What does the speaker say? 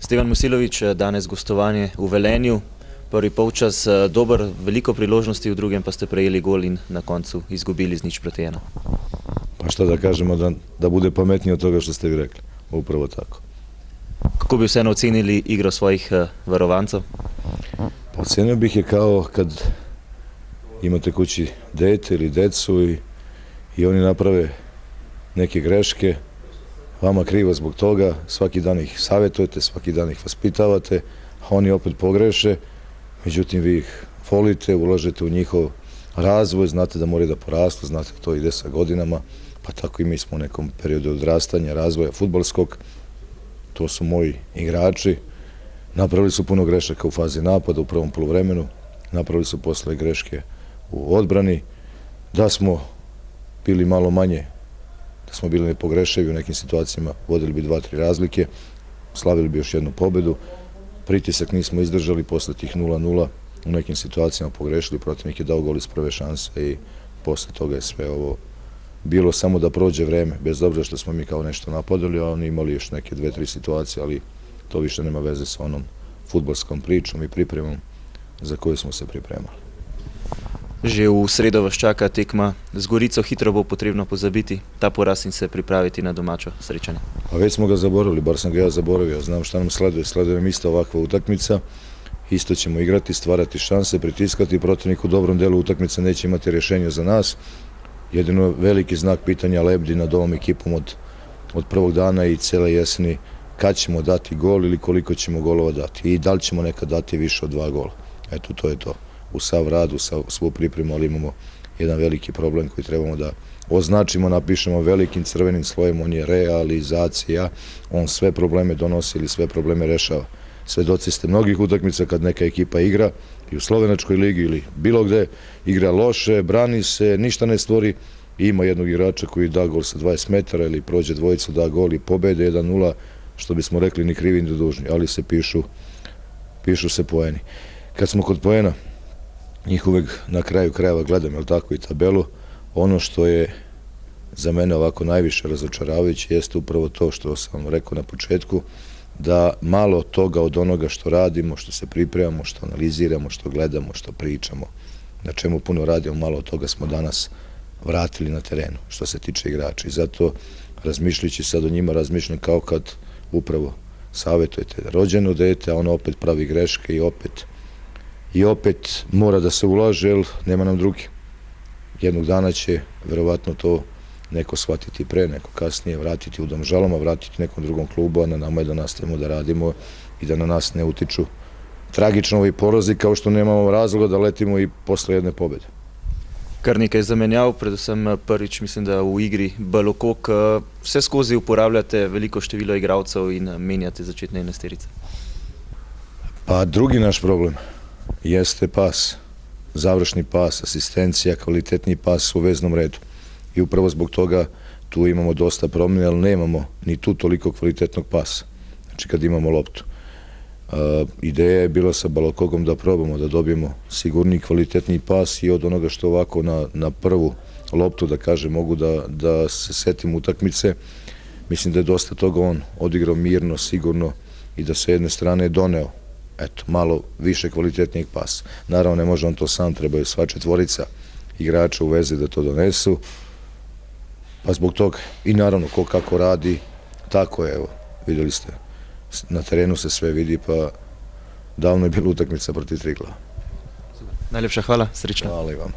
Stevan Musilović, danes gostovanje v Velenju. Prvi polčas dober, veliko priložnosti, v drugem pa ste prejeli gol in na koncu izgubili z 0:1. Pa šta da kažemo, da bude pametnije od toga što ste vi rekli. Upravo tako. Kako bi vseeno ocenili igro svojih varovancev? Pa ocenio bih je kao kad imate kući dete ili decu i oni naprave neke greške, vama krivo zbog toga, svaki dan ih savjetujete, svaki dan ih vaspitavate, a oni opet pogreše, međutim vi ih volite, ulažete u njihov razvoj, znate da moraju da porastu, znate da to ide sa godinama, pa tako i mi smo u nekom periodu odrastanja, razvoja fudbalskog. To su moji igrači, napravili su puno grešaka u fazi napada u prvom poluvremenu, napravili su posle greške u odbrani, da smo bili malo manje, da smo bili nepogrešivi u nekim situacijama, vodili bi 2-3 razlike, slavili bi još jednu pobedu, pritisak nismo izdržali, posle tih 0:0 u nekim situacijama pogrešili, protivnik je dao gol iz prve šanse i posle toga je sve ovo bilo samo da prođe vreme, bez obzira što smo mi kao nešto napadali, a oni imali još neke 2-3 situacije, ali to više nema veze sa onom fudbalskom pričom i pripremom za koju smo se pripremali. Že v sredo vas čaka tekma z Gorico, hitro bo potrebno pozabiti ta poraz in se pripraviti na domačo srečanje. Pa već smo ga zaboravili, bar sam ga ja zaboravio, znam šta nam sleduje, sleduje nam isto ovakva utakmica, isto ćemo igrati, stvarati šanse, pritiskati, protivnik u dobrom delu utakmice neće imati rješenje za nas. Jedino veliki znak pitanja lebdi nad ovom ekipom od prvog dana i cele jeseni, kad ćemo dati gol ili koliko ćemo golova dati i da li ćemo nekad dati više od 2 gola. Eto, to je to. U sav rad, u svu pripremu, ali imamo jedan veliki problem koji trebamo da označimo, napišemo velikim crvenim slojem, on je realizacija, on sve probleme donosi ili sve probleme rešava. Svedoci ste mnogih utakmica kad neka ekipa igra i u slovenačkoj ligi ili bilo gde, igra loše, brani se, ništa ne stvori i ima jednog igrača koji da gol sa 20 metara ili prođe dvojicu, da gol i pobede 1:0, što bismo rekli ni krivi ni dužni, ali se pišu se poeni. Kad smo kod poena, njih uvek na kraju krajeva gledam, jel tako, i tabelu, ono što je za mene ovako najviše razočaravajuće jeste upravo to što sam rekao na početku, da malo toga od onoga što radimo, što se pripremamo, što analiziramo, što gledamo, što pričamo, na čemu puno radimo, malo od toga smo danas vratili na terenu, što se tiče igrača. I zato, razmišljajući sad o njima, razmišljam kao kad upravo savjetujete rođeno dete, a ono opet pravi greške i opet mora da se ulaže, jer nema nam drugi. Jednog dana će verovatno to neko shvatiti pre, neko kasnije, vratiti u Domžalama, vratiti nekom drugom klubu, a na nama je da nastavimo da radimo i da na nas ne utiču tragično ovi porazi, kao što nemamo razloga da letimo i posle jedne pobede. Kar nekaj zamenjav, predvsem prvič mislim, da v igri Balokok vse skozi uporabljate veliko število igralcev in menjate začetne enajsterice. Pa drugi naš problem jeste pas, završni pas, asistencija, kvalitetni pas u veznom redu. I upravo zbog toga tu imamo dosta promjene, ali nemamo ni tu toliko kvalitetnog pasa. Znači kad imamo loptu. Ideja je bila sa Balokogom da probamo da dobijemo sigurniji kvalitetni pas i od onoga što ovako na prvu loptu, da kažem, mogu da se setim utakmice. Mislim da je dosta toga on odigrao mirno, sigurno i da sa jedne strane doneo malo više kvalitetnijeg pasa. Naravno, ne može on to sam, trebaju sva četvorica igrača u vezi da to donesu. Pa zbog toga, i naravno, ko kako radi, tako je, evo, vidjeli ste, na terenu se sve vidi, pa davno je bila utakmica protiv Triglava. Najlepša hvala, srečno. Hvala i vam.